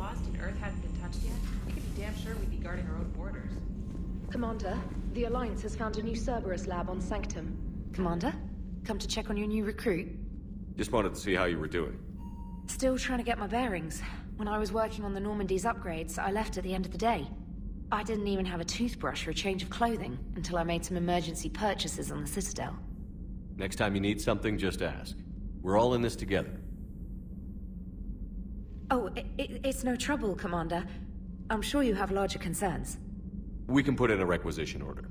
lost and Earth hadn't been touched yet, we could be damn sure we'd be guarding our own borders. Commander, the Alliance has found a new Cerberus lab on Sanctum. Commander, come to check on your new recruit. Just wanted to see how you were doing. Still trying to get my bearings. When I was working on the Normandy's upgrades, I left at the end of the day. I didn't even have a toothbrush or a change of clothing until I made some emergency purchases on the Citadel. Next time you need something, just ask. We're all in this together. Oh, it's no trouble, Commander. I'm sure you have larger concerns. We can put in a requisition order.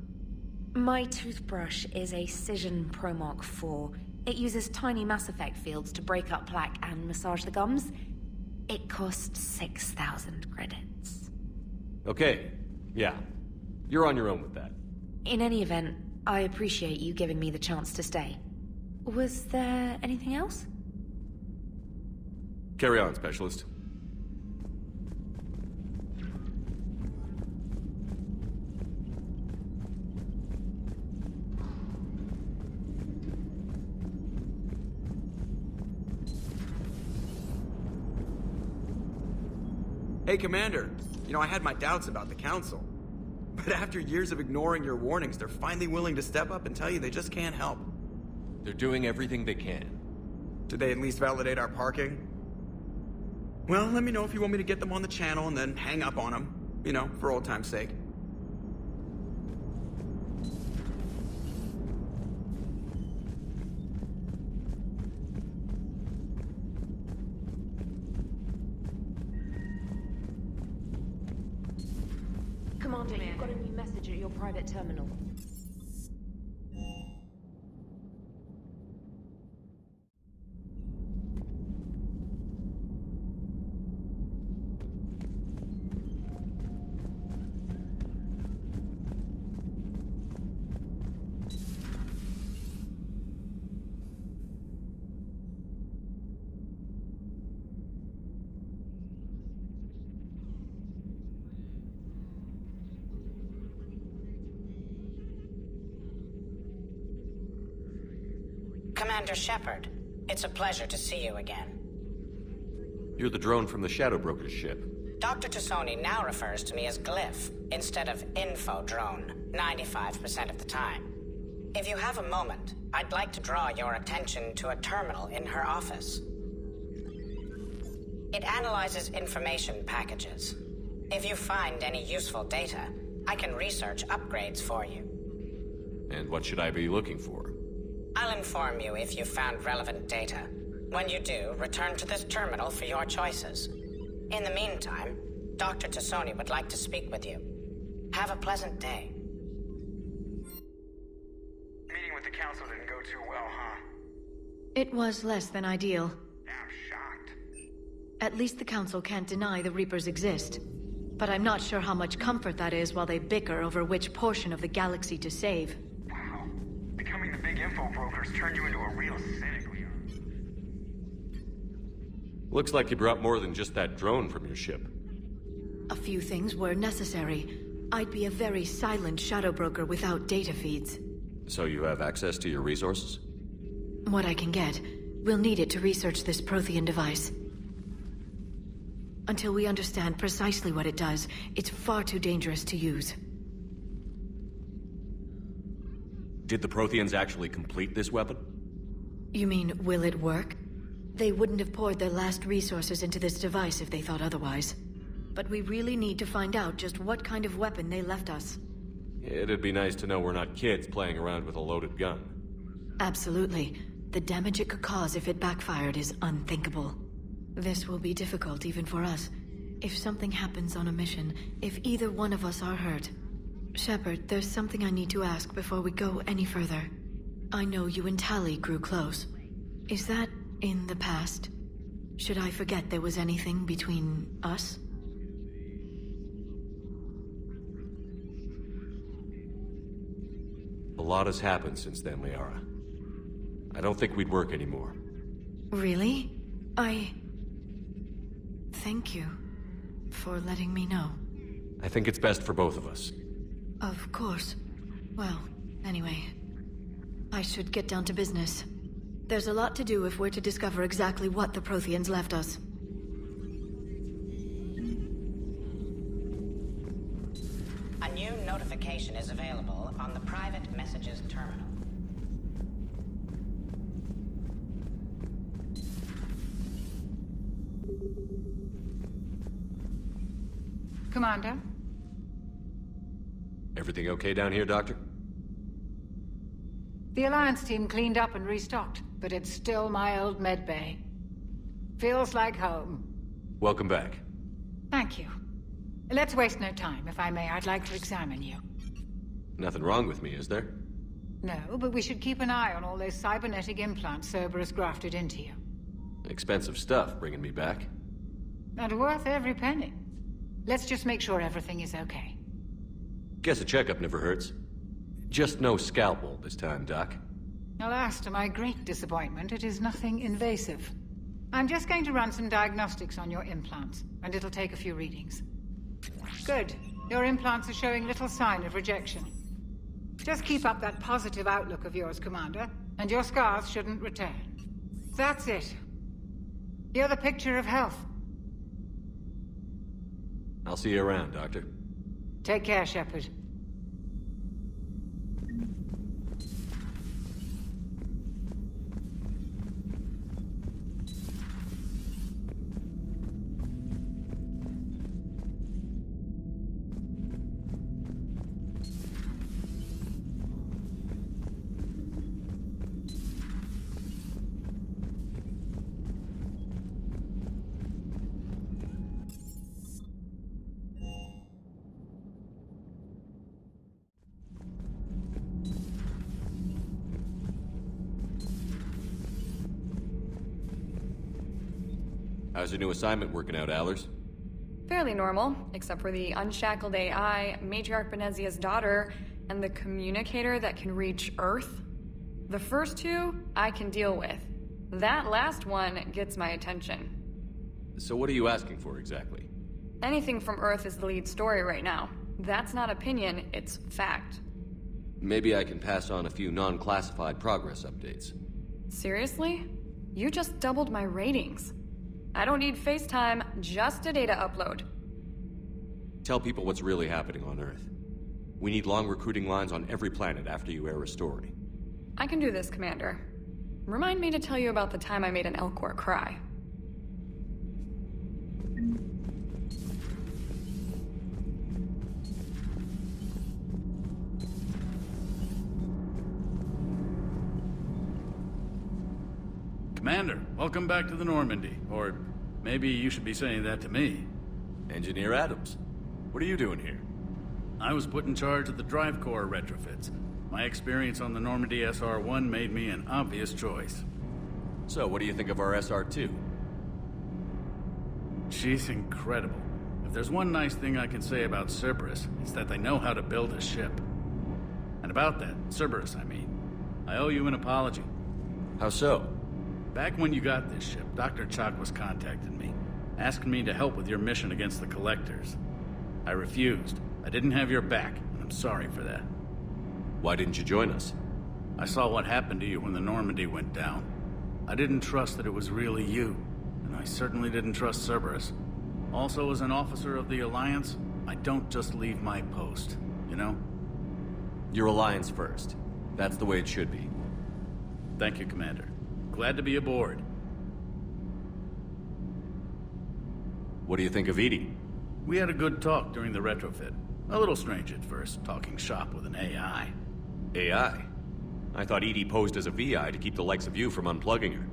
My toothbrush is a Cision Pro Mark IV. It uses tiny Mass Effect fields to break up plaque and massage the gums. It costs 6,000 credits. Okay, yeah. You're on your own with that. In any event, I appreciate you giving me the chance to stay. Was there anything else? Carry on, Specialist. Hey, Commander. You know, I had my doubts about the Council. But after years of ignoring your warnings, they're finally willing to step up and tell you they just can't help. They're doing everything they can. Did they at least validate our parking? Well, let me know if you want me to get them on the channel and then hang up on them. You know, for old time's sake. Commander, you've got a new message at your private terminal. Commander Shepard, it's a pleasure to see you again. You're the drone from the Shadow Broker's ship. Dr. Tassoni now refers to me as Glyph instead of Info Drone, 95% of the time. If you have a moment, I'd like to draw your attention to a terminal in her office. It analyzes information packages. If you find any useful data, I can research upgrades for you. And what should I be looking for? I'll inform you if you've found relevant data. When you do, return to this terminal for your choices. In the meantime, Dr. Tassoni would like to speak with you. Have a pleasant day. Meeting with the Council didn't go too well, huh? It was less than ideal. I'm shocked. At least the Council can't deny the Reapers exist. But I'm not sure how much comfort that is while they bicker over which portion of the galaxy to save. Wow. Becoming the big info brokers turned you into a real cynic, Liara. Looks like you brought more than just that drone from your ship. A few things were necessary. I'd be a very silent shadow broker without data feeds. So you have access to your resources? What I can get. We'll need it to research this Prothean device. Until we understand precisely what it does, it's far too dangerous to use. Did the Protheans actually complete this weapon? You mean, will it work? They wouldn't have poured their last resources into this device if they thought otherwise. But we really need to find out just what kind of weapon they left us. It'd be nice to know we're not kids playing around with a loaded gun. Absolutely. The damage it could cause if it backfired is unthinkable. This will be difficult even for us. If something happens on a mission, if either one of us are hurt. Shepard, there's something I need to ask before we go any further. I know you and Tali grew close. Is that in the past? Should I forget there was anything between us? A lot has happened since then, Liara. I don't think we'd work anymore. Really? Thank you for letting me know. I think it's best for both of us. Of course. Well, anyway, I should get down to business. There's a lot to do if we're to discover exactly what the Protheans left us. notification is available on the private messages terminal. Commander? Everything okay down here, Doctor? The Alliance team cleaned up and restocked, but it's still my old medbay. Feels like home. Welcome back. Thank you. Let's waste no time. If I may, I'd like to examine you. Nothing wrong with me, is there? No, but we should keep an eye on all those cybernetic implants Cerberus grafted into you. Expensive stuff bringing me back. And worth every penny. Let's just make sure everything is okay. Guess a checkup never hurts. Just no scalpel this time, Doc. Alas, to my great disappointment, it is nothing invasive. I'm just going to run some diagnostics on your implants, and it'll take a few readings. Good. Your implants are showing little sign of rejection. Just keep up that positive outlook of yours, Commander, and your scars shouldn't return. That's it. You're the picture of health. I'll see you around, Doctor. Take care, Shepard. How's your new assignment working out, Allers? Fairly normal, except for the unshackled AI, Matriarch Benezia's daughter, and the communicator that can reach Earth. The first two, I can deal with. That last one gets my attention. So what are you asking for exactly? Anything from Earth is the lead story right now. That's not opinion, it's fact. Maybe I can pass on a few non-classified progress updates. Seriously? You just doubled my ratings. I don't need FaceTime, just a data upload. Tell people what's really happening on Earth. We need long recruiting lines on every planet after you air a story. I can do this, Commander. Remind me to tell you about the time I made an Elcor cry. Commander, welcome back to the Normandy. Or maybe you should be saying that to me. Engineer Adams, what are you doing here? I was put in charge of the drive core retrofits. My experience on the Normandy SR-1 made me an obvious choice. So, what do you think of our SR-2? She's incredible. If there's one nice thing I can say about Cerberus, it's that they know how to build a ship. And about that, Cerberus, I mean, I owe you an apology. How so? Back when you got this ship, Dr. Chalk was contacting me, asking me to help with your mission against the Collectors. I refused. I didn't have your back, and I'm sorry for that. Why didn't you join us? I saw what happened to you when the Normandy went down. I didn't trust that it was really you, and I certainly didn't trust Cerberus. Also, as an officer of the Alliance, I don't just leave my post, you know? Your Alliance first. That's the way it should be. Thank you, Commander. Glad to be aboard. What do you think of Edie? We had a good talk during the retrofit. A little strange at first, talking shop with an AI. AI? I thought Edie posed as a VI to keep the likes of you from unplugging her.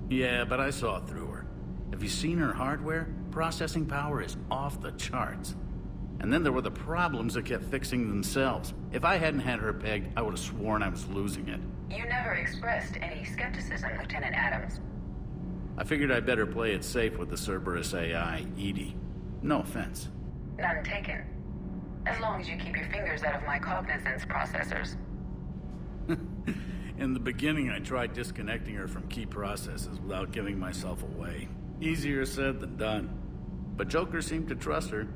Yeah, but I saw through her. Have you seen her hardware? Processing power is off the charts. And then there were the problems that kept fixing themselves. If I hadn't had her pegged, I would have sworn I was losing it. You never expressed any skepticism, Lieutenant Adams. I figured I'd better play it safe with the Cerberus AI, Edie. No offense. None taken. As long as you keep your fingers out of my cognizance processors. In the beginning, I tried disconnecting her from key processes without giving myself away. Easier said than done. But Joker seemed to trust her,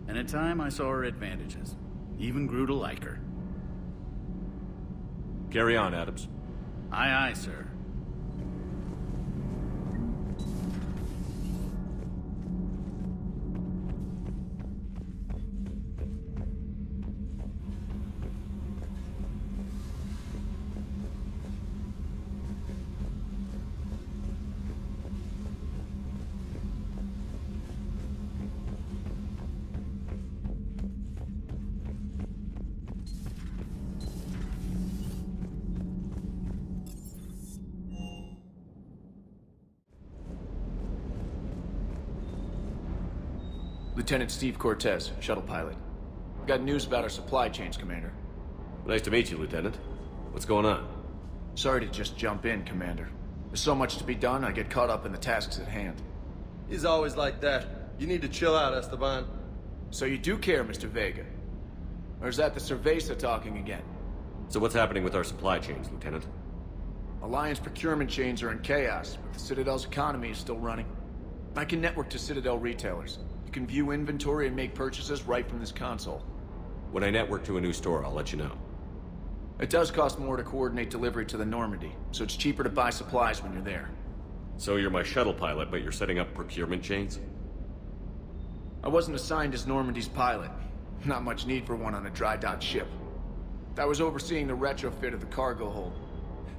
and in time I saw her advantages. Even grew to like her. Carry on, Adams. Aye, aye, sir. Lieutenant Steve Cortez, shuttle pilot. Got news about our supply chains, Commander. Nice to meet you, Lieutenant. What's going on? Sorry to just jump in, Commander. There's so much to be done, I get caught up in the tasks at hand. He's always like that. You need to chill out, Esteban. So you do care, Mr. Vega? Or is that the Cerveza talking again? So what's happening with our supply chains, Lieutenant? Alliance procurement chains are in chaos, but the Citadel's economy is still running. I can network to Citadel retailers. You can view inventory and make purchases right from this console. When I network to a new store, I'll let you know. It does cost more to coordinate delivery to the Normandy, so it's cheaper to buy supplies when you're there. So you're my shuttle pilot, but you're setting up procurement chains? I wasn't assigned as Normandy's pilot. Not much need for one on a dry dock ship. I was overseeing the retrofit of the cargo hold.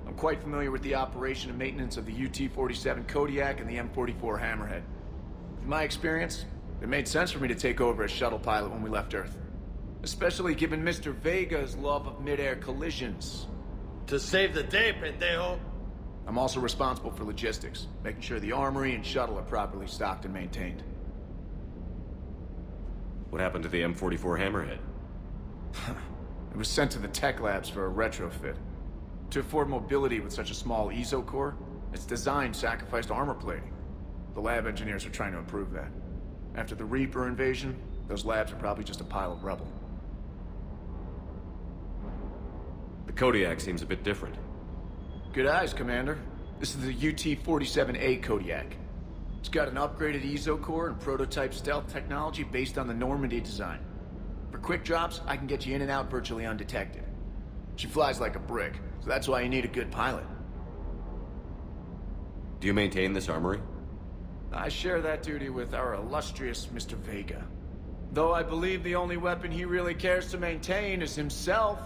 I'm quite familiar with the operation and maintenance of the UT-47 Kodiak and the M44 Hammerhead. In my experience, it made sense for me to take over as shuttle pilot when we left Earth. Especially given Mr. Vega's love of mid-air collisions. To save the day, pendejo. I'm also responsible for logistics, making sure the armory and shuttle are properly stocked and maintained. What happened to the M44 Hammerhead? It was sent to the tech labs for a retrofit. To afford mobility with such a small ESO core, its design sacrificed armor plating. The lab engineers are trying to improve that. After the Reaper invasion, those labs are probably just a pile of rubble. The Kodiak seems a bit different. Good eyes, Commander. This is the UT-47A Kodiak. It's got an upgraded ESO core and prototype stealth technology based on the Normandy design. For quick drops, I can get you in and out virtually undetected. She flies like a brick, so that's why you need a good pilot. Do you maintain this armory? I share that duty with our illustrious Mr. Vega. Though I believe the only weapon he really cares to maintain is himself.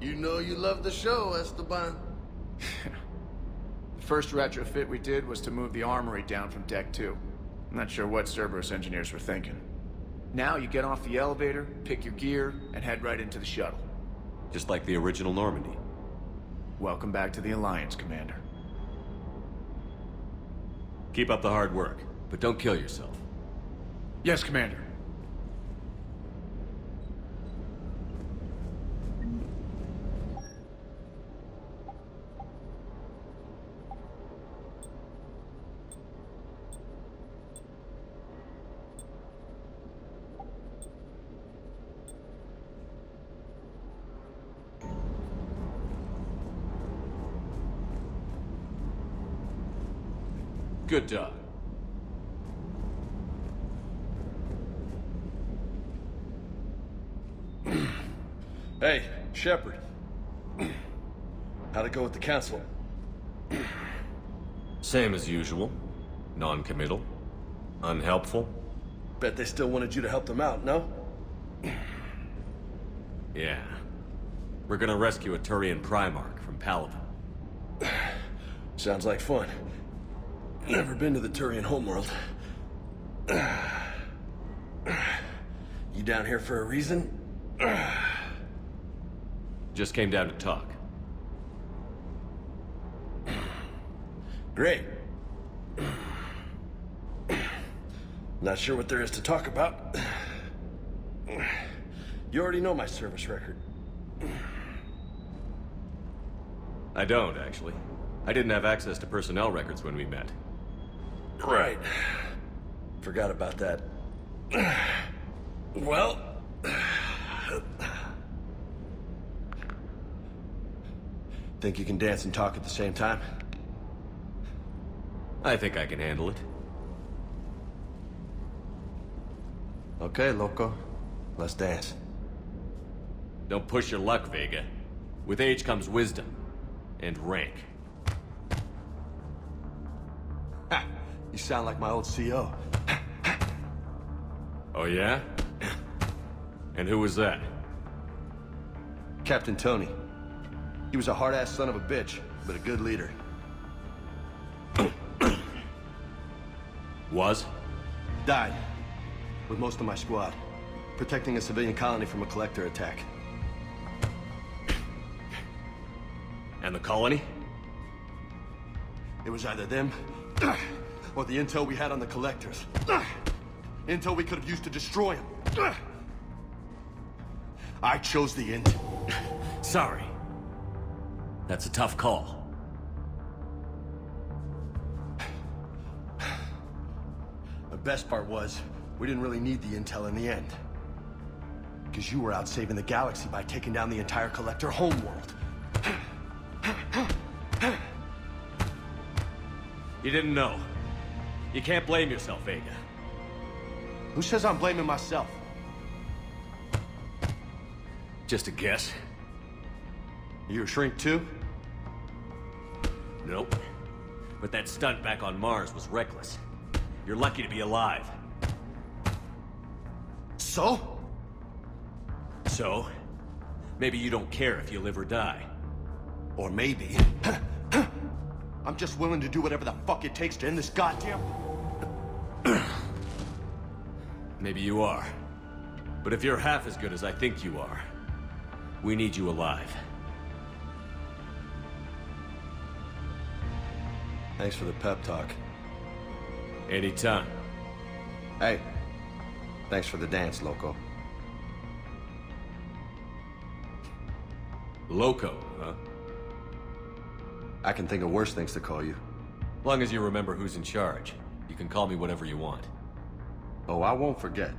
You know you love the show, Esteban. The first retrofit we did was to move the armory down from Deck 2. I'm not sure what Cerberus engineers were thinking. Now you get off the elevator, pick your gear, and head right into the shuttle. Just like the original Normandy. Welcome back to the Alliance, Commander. Keep up the hard work, but don't kill yourself. Yes, Commander. Good dog. Hey, Shepard. How'd it go with the council? Same as usual. Non-committal. Unhelpful. Bet they still wanted you to help them out, no? Yeah. We're gonna rescue a Turian Primarch from Palaven. Sounds like fun. Never been to the Turian homeworld. You down here for a reason? Just came down to talk. Great. Not sure what there is to talk about. You already know my service record. I don't, actually. I didn't have access to personnel records when we met. Right. Forgot about that. Well... Think you can dance and talk at the same time? I think I can handle it. Okay, loco. Let's dance. Don't push your luck, Vega. With age comes wisdom. And rank. Ha! You sound like my old CO. Oh yeah? And who was that? Captain Tony. He was a hard-ass son of a bitch, but a good leader. Was? Died. With most of my squad. Protecting a civilian colony from a collector attack. And the colony? It was either them, or the intel we had on the collectors. Intel we could have used to destroy him. I chose the intel. Sorry. That's a tough call. The best part was, we didn't really need the intel in the end. Because you were out saving the galaxy by taking down the entire Collector homeworld. You didn't know. You can't blame yourself, Vega. Who says I'm blaming myself? Just a guess. You a shrink too? Nope. But that stunt back on Mars was reckless. You're lucky to be alive. So? So? Maybe you don't care if you live or die. Or maybe... I'm just willing to do whatever the fuck it takes to end this goddamn... Maybe you are. But if you're half as good as I think you are, we need you alive. Thanks for the pep talk. Anytime. Hey, thanks for the dance, Loco. Loco, huh? I can think of worse things to call you. Long as you remember who's in charge, you can call me whatever you want. Oh, I won't forget.